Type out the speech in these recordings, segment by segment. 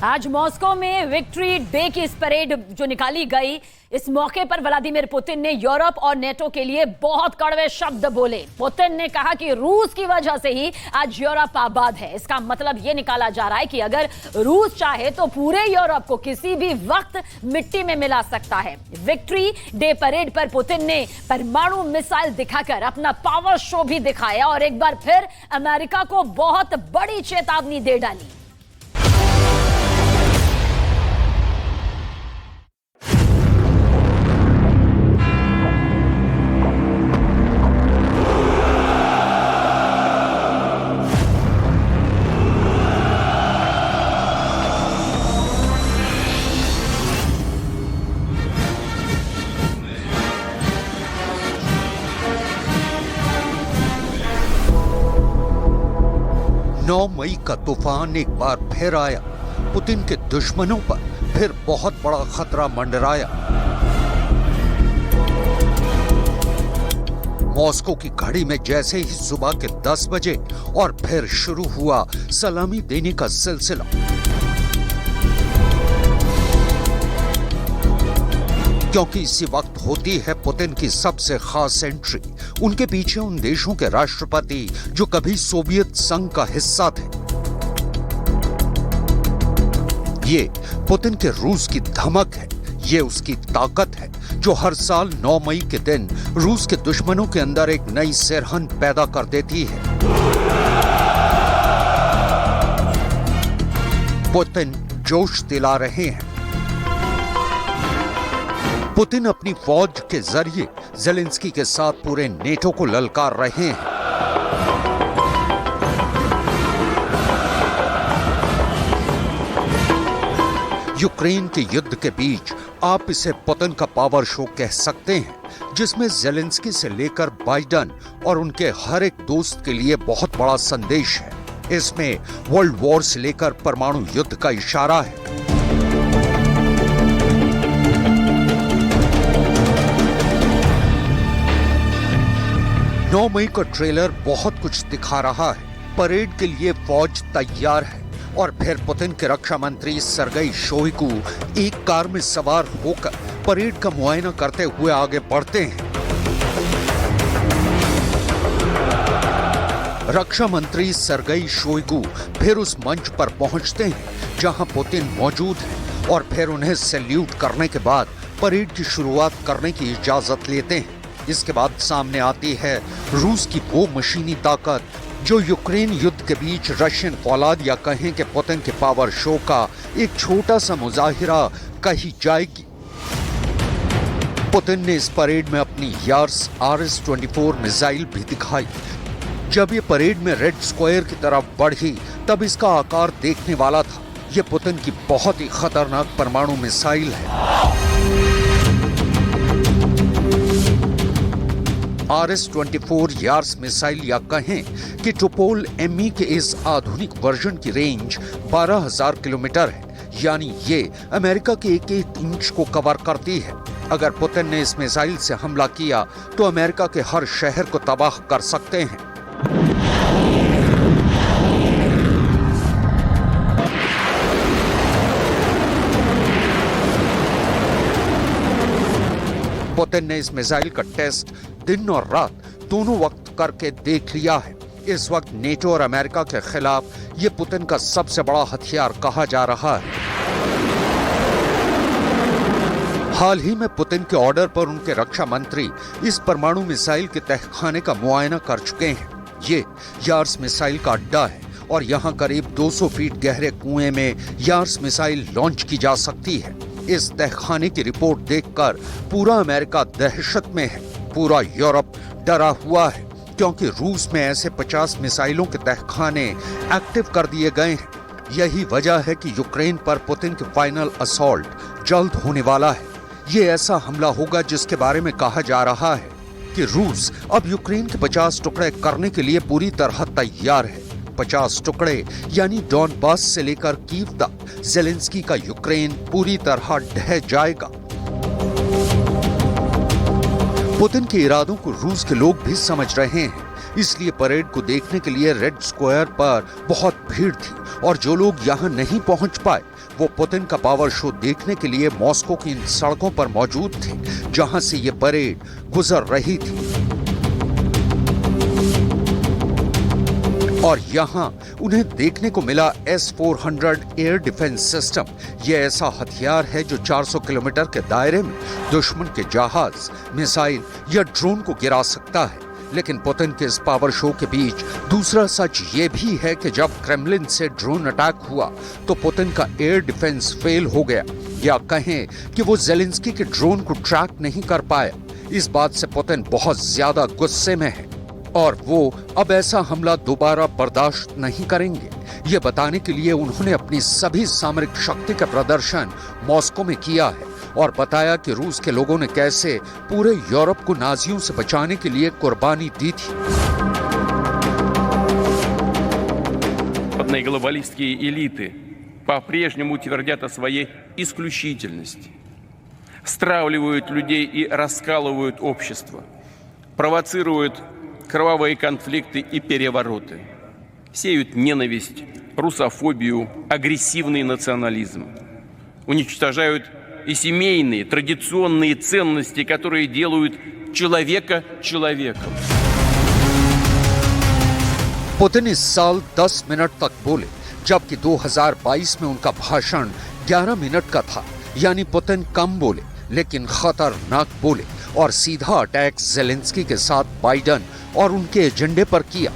आज मॉस्को में victory day की इस परेड जो निकाली गई, इस मौके पर व्लादिमीर पुतिन ने यूरोप और नेटो के लिए बहुत कड़वे शब्द बोले। पुतिन ने कहा कि रूस की वजह से ही आज यूरोप आबाद है। इसका मतलब यह निकाला जा रहा है कि अगर रूस चाहे तो पूरे यूरोप को किसी भी वक्त मिट्टी में मिला सकता है। विक्ट्री डे परेड पर पुतिन ने परमाणु मिसाइल दिखाकर अपना पावर शो भी दिखाया और एक बार फिर अमेरिका को बहुत बड़ी चेतावनी दे डाली। मई का तूफान एक बार फिर आया। पुतिन के दुश्मनों पर फिर बहुत बड़ा खतरा मंडराया। मॉस्को की घड़ी में जैसे ही सुबह के 10 बजे और फिर शुरू हुआ सलामी देने का सिलसिला। क्योंकि इसी वक्त होती है पुतिन की सबसे खास एंट्री। उनके पीछे उन देशों के राष्ट्रपति जो कभी सोवियत संघ का हिस्सा थे। ये पुतिन के रूस की धमक है, ये उसकी ताकत है जो हर साल 9 मई के दिन रूस के दुश्मनों के अंदर एक नई सिरहन पैदा कर देती है। पुतिन जोश दिला रहे हैं। पुतिन अपनी फौज के जरिए ज़ेलेंस्की के साथ पूरे नेटो को ललकार रहे हैं। यूक्रेन के युद्ध के बीच आप इसे पुतिन का पावर शो कह सकते हैं, जिसमें ज़ेलेंस्की से लेकर बाइडेन और उनके हर एक दोस्त के लिए बहुत बड़ा संदेश है। इसमें वर्ल्ड वॉर से लेकर परमाणु युद्ध का इशारा है। नौ मई का ट्रेलर बहुत कुछ दिखा रहा है। परेड के लिए फौज तैयार है और फिर पुतिन के रक्षा मंत्री सर्गेई शोइगु एक कार में सवार होकर परेड का मुआयना करते हुए आगे बढ़ते हैं। रक्षा मंत्री सर्गेई शोइगु फिर उस मंच पर पहुंचते हैं जहां पुतिन मौजूद हैं और फिर उन्हें सैल्यूट करने के बाद परेड की शुरुआत करने की इजाजत लेते हैं। इसके बाद सामने आती है रूस की वो मशीनी ताकत जो यूक्रेन युद्ध के बीच रशियन फौलाद या कहें कि पुतिन के पावर शो का एक छोटा सा मुजाहिरा कही जाएगी। पुतिन ने इस परेड में अपनी यार्स RS-24 मिसाइल भी दिखाई। जब ये परेड में रेड स्क्वायर की तरफ बढ़ी तब इसका आकार देखने वाला था। ये पुतिन की बहुत ही खतरनाक परमाणु मिसाइल है। RS-24 यार्स मिसाइल या कहें कि टुपोल ME के इस आधुनिक वर्जन की रेंज 12,000 किलोमीटर है, यानी ये अमेरिका के एक इंच को कवर करती है। अगर पुतिन ने इस मिसाइल से हमला किया तो अमेरिका के हर शहर को तबाह कर सकते हैं। पुतिन ने इस मिसाइल का टेस्ट दिन और रात दोनों वक्त करके देख लिया है। इस वक्त नेटो और अमेरिका के खिलाफ ये पुतिन का सबसे बड़ा हथियार कहा जा रहा है। हाल ही में पुतिन के ऑर्डर पर उनके रक्षा मंत्री इस परमाणु मिसाइल के तहखाने का मुआयना कर चुके हैं। ये यार्स मिसाइल का अड्डा है और यहाँ करीब 200 फीट गहरे कुएं में यार्स मिसाइल लॉन्च की जा सकती है। इस तहखाने की रिपोर्ट देखकर पूरा अमेरिका दहशत में है, पूरा यूरोप डरा हुआ है, क्योंकि रूस में ऐसे 50 मिसाइलों के तहखाने एक्टिव कर दिए गए हैं। यही वजह है कि यूक्रेन पर पुतिन के फाइनल असॉल्ट जल्द होने वाला है। ये ऐसा हमला होगा जिसके बारे में कहा जा रहा है कि रूस अब यूक्रेन के 50 टुकड़े करने के लिए पूरी तरह तैयार है। 50 टुकड़े यानी डॉनबास से लेकर कीव तक ज़ेलेंस्की का यूक्रेन पूरी तरह ढह जाएगा। पुतिन के इरादों को रूस के लोग भी समझ रहे हैं। इसलिए परेड को देखने के लिए रेड स्क्वायर पर बहुत भीड़ थी और जो लोग यहाँ नहीं पहुंच पाए वो पुतिन का पावर शो देखने के लिए मॉस्को की इन सड़कों पर मौजूद थे जहां से ये परेड गुजर रही थी। और यहां उन्हें देखने को मिला S-400 एयर डिफेंस सिस्टम। यह ऐसा हथियार है जो 400 किलोमीटर के दायरे में दुश्मन के जहाज, मिसाइल या ड्रोन को गिरा सकता है। लेकिन पुतिन के इस पावर शो के बीच दूसरा सच ये भी है कि जब क्रेमलिन से ड्रोन अटैक हुआ तो पुतिन का एयर डिफेंस फेल हो गया, या कहें कि वो ज़ेलेंस्की के ड्रोन को ट्रैक नहीं कर पाया। इस बात से पुतिन बहुत ज्यादा गुस्से में है और वो अब ऐसा हमला दोबारा बर्दाश्त नहीं करेंगे। ये बताने के लिए उन्होंने अपनी सभी सामरिक शक्ति का प्रदर्शन मॉस्को में किया है और बताया कि रूस के लोगों ने कैसे पूरे यूरोप को नाजियों से बचाने के लिए कुर्बानी दी थी। Западные глобалистские элиты по-прежнему твердят о своей исключительности, стравливают людей и раскалывают общество, провоцируют кровавые конфликты и перевороты, сеют ненависть, русофобию, агрессивный национализм, уничтожают и семейные, традиционные ценности, которые делают человека человеком. पुतिन इस साल 10 मिनट तक बोले, जबकि 2022 में उनका भाषण 11 मिनट का था। यानी पुतिन कम बोले लेकिन खतरनाक बोले और सीधा अटैक ज़ेलेंस्की के साथ बाइडेन और उनके एजेंडे पर किया।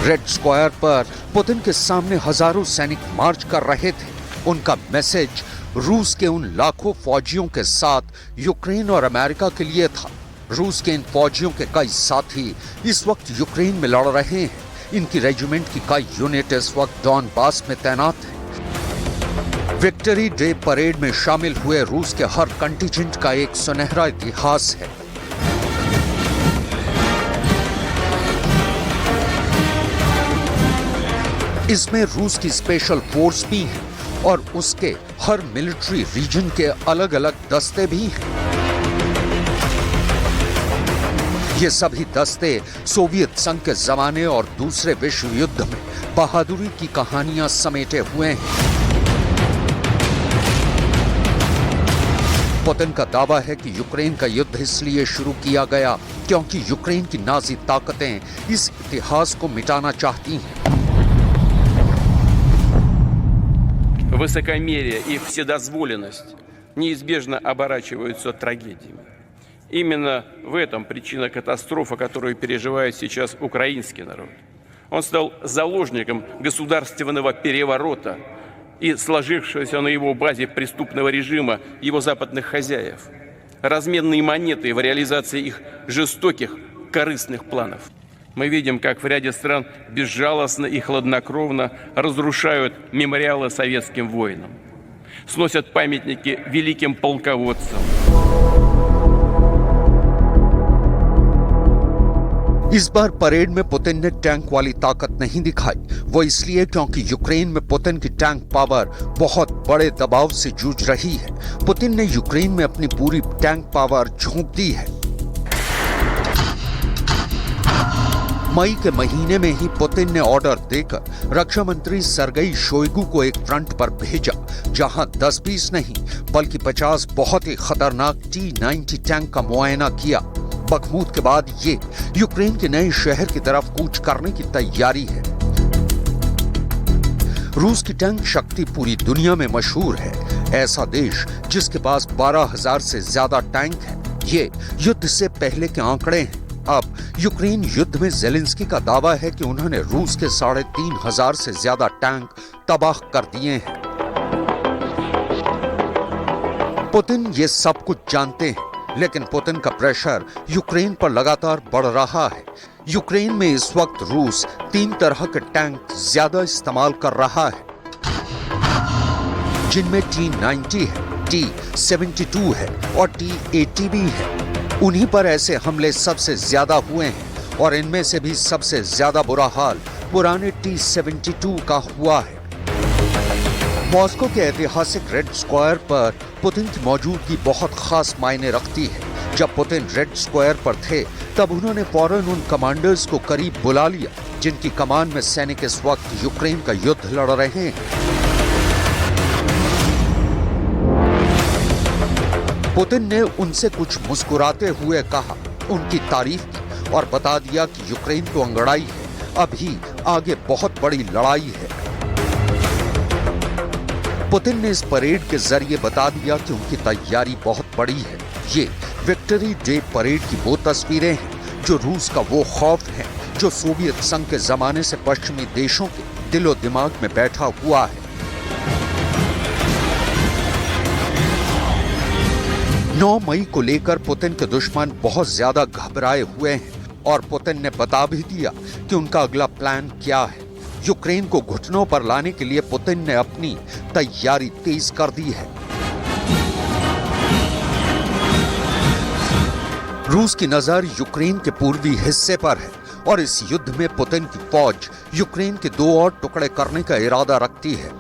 रेड स्क्वायर पर पुतिन के सामने हजारों सैनिक मार्च कर रहे थे। उनका मैसेज रूस के उन लाखों फौजियों के साथ यूक्रेन और अमेरिका के लिए था। रूस के इन फौजियों के कई साथी इस वक्त यूक्रेन में लड़ रहे हैं। इनकी रेजिमेंट की कई यूनिट इस वक्त डॉनबास में तैनात है। विक्ट्री डे परेड में शामिल हुए रूस के हर कंटिजेंट का एक सुनहरा इतिहास है। इसमें रूस की स्पेशल फोर्स भी है और उसके हर मिलिट्री रीजन के अलग अलग दस्ते भी हैं। ये सभी दस्ते सोवियत संघ के जमाने और दूसरे विश्व युद्ध में बहादुरी की कहानियां समेटे हुए हैं। पुतिन का दावा है कि यूक्रेन का युद्ध इसलिए शुरू किया गया क्योंकि यूक्रेन की नाजी ताकतें इस इतिहास को मिटाना चाहती हैं। Высокомерие и вседозволенность неизбежно оборачиваются трагедиями. Именно в этом причина катастрофы, которую переживает сейчас украинский народ. Он стал заложником государственного переворота и сложившегося на его базе преступного режима его западных хозяев, разменной монетой в реализации их жестоких, корыстных планов. Мы видим, как в ряде стран безжалостно и хладнокровно разрушают мемориалы советским воинам, сносят памятники великим полководцам. इस बार परेड में पुतिन ने टैंक वाली ताकत नहीं दिखाई। वो इसलिए क्योंकि यूक्रेन में पुतिन की टैंक पावर बहुत बड़े दबाव से जूझ रही है। पुतिन ने यूक्रेन में अपनी पूरी टैंक पावर झोंक दी है। मई के महीने में ही पुतिन ने ऑर्डर देकर रक्षा मंत्री सर्गेई शोइगु को एक फ्रंट पर भेजा, जहां 10-20 नहीं बल्कि 50 बहुत ही खतरनाक T-90 टैंक का मुआयना किया। बखमूत के बाद ये यूक्रेन के नए शहर की तरफ कूच करने की तैयारी है। रूस की टैंक शक्ति पूरी दुनिया में मशहूर है। ऐसा देश जिसके पास 12,000 से ज्यादा टैंक है। ये युद्ध से पहले के आंकड़े हैं। अब यूक्रेन युद्ध में ज़ेलेंस्की का दावा है कि उन्होंने रूस के 3,500 से ज्यादा टैंक तबाह कर दिए हैं। पुतिन ये सब कुछ जानते हैं, लेकिन पुतिन का प्रेशर यूक्रेन पर लगातार बढ़ रहा है। यूक्रेन में इस वक्त रूस 3 तरह के टैंक ज्यादा इस्तेमाल कर रहा है, जिनमें T-90 है, T-72 है और T-80 भी है। उन्हीं पर ऐसे हमले सबसे ज्यादा हुए हैं और इनमें से भी सबसे ज्यादा बुरा हाल पुराने T-72 का हुआ है। मॉस्को के ऐतिहासिक रेड स्क्वायर पर पुतिन की मौजूदगी बहुत खास मायने रखती है। जब पुतिन रेड स्क्वायर पर थे तब उन्होंने फौरन उन कमांडर्स को करीब बुला लिया जिनकी कमान में सैनिक इस वक्त यूक्रेन का युद्ध लड़ रहे हैं। पुतिन ने उनसे कुछ मुस्कुराते हुए कहा, उनकी तारीफ की और बता दिया कि यूक्रेन तो अंगड़ाई है, अभी आगे बहुत बड़ी लड़ाई है। पुतिन ने इस परेड के जरिए बता दिया कि उनकी तैयारी बहुत बड़ी है। ये विक्ट्री डे परेड की वो तस्वीरें हैं जो रूस का वो खौफ है जो सोवियत संघ के जमाने से पश्चिमी देशों के दिलो दिमाग में बैठा हुआ है। 9 मई को लेकर पुतिन के दुश्मन बहुत ज्यादा घबराए हुए हैं और पुतिन ने बता भी दिया कि उनका अगला प्लान क्या है। यूक्रेन को घुटनों पर लाने के लिए पुतिन ने अपनी तैयारी तेज कर दी है। रूस की नजर यूक्रेन के पूर्वी हिस्से पर है और इस युद्ध में पुतिन की फौज यूक्रेन के 2 और टुकड़े करने का इरादा रखती है।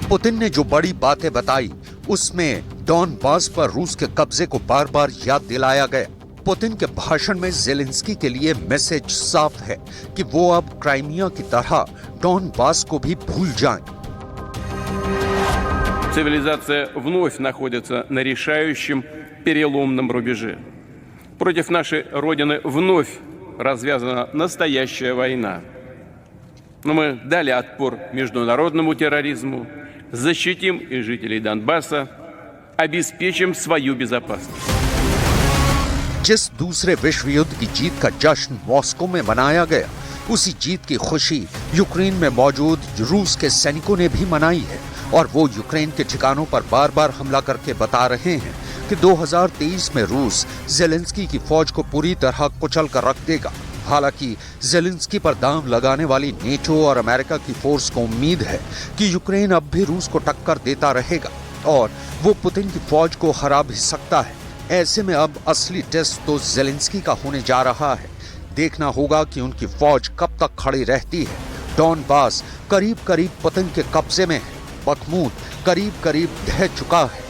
पुतिन ने जो बड़ी बातें बताई उसमें डॉनबास पर रूस के कब्जे को बार बार याद दिलाया गया। पुतिन के भाषण में ज़ेलेंस्की के लिए मैसेज साफ है कि वो अब क्राइमिया की तरह डॉनबास को भी भूल जाएं। Цивилизация вновь находится на решающем переломном рубеже. Против нашей Родины вновь развязана настоящая война. Но мы дали отпор международному терроризму, защитим и жителей Донбасса, обеспечим свою безопасность. जिस दूसरे विश्व युद्ध की जीत का जश्न मॉस्को में मनाया गया, उसी जीत की खुशी यूक्रेन में मौजूद रूस के सैनिकों ने भी मनाई है और वो यूक्रेन के ठिकानों पर बार बार हमला करके बता रहे हैं कि 2023 में रूस ज़ेलेंस्की की फौज को पूरी तरह कुचल कर रख देगा। हालांकि ज़ेलेंस्की पर दांव लगाने वाली नेटो और अमेरिका की फोर्स को उम्मीद है कि यूक्रेन अब भी रूस को टक्कर देता रहेगा और वो पुतिन की फौज को हरा भी सकता है। ऐसे में अब असली टेस्ट तो ज़ेलेंस्की का होने जा रहा है। देखना होगा कि उनकी फौज कब तक खड़ी रहती है। डॉनबास करीब करीब पुतिन के कब्जे में है, बखमूत करीब करीब ढह चुका है।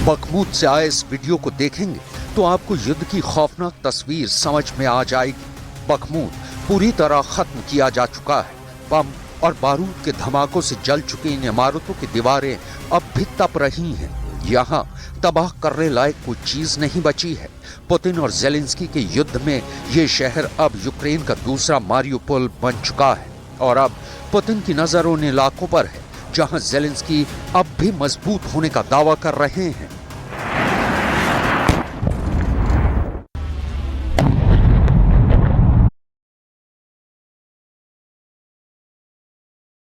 बखमूत से आए इस वीडियो को देखेंगे तो आपको युद्ध की खौफनाक तस्वीर समझ में आ जाएगी। बखमूत पूरी तरह खत्म किया जा चुका है। बम और बारूद के धमाकों से जल चुकी इन इमारतों की दीवारें अब भी तप रही हैं। यहाँ तबाह करने लायक कोई चीज नहीं बची है। पुतिन और ज़ेलेंस्की के युद्ध में ये शहर अब यूक्रेन का दूसरा मारियोपोल बन चुका है और अब पुतिन की नजर उन इलाकों पर है जहां ज़ेलेंस्की अब भी मजबूत होने का दावा कर रहे हैं।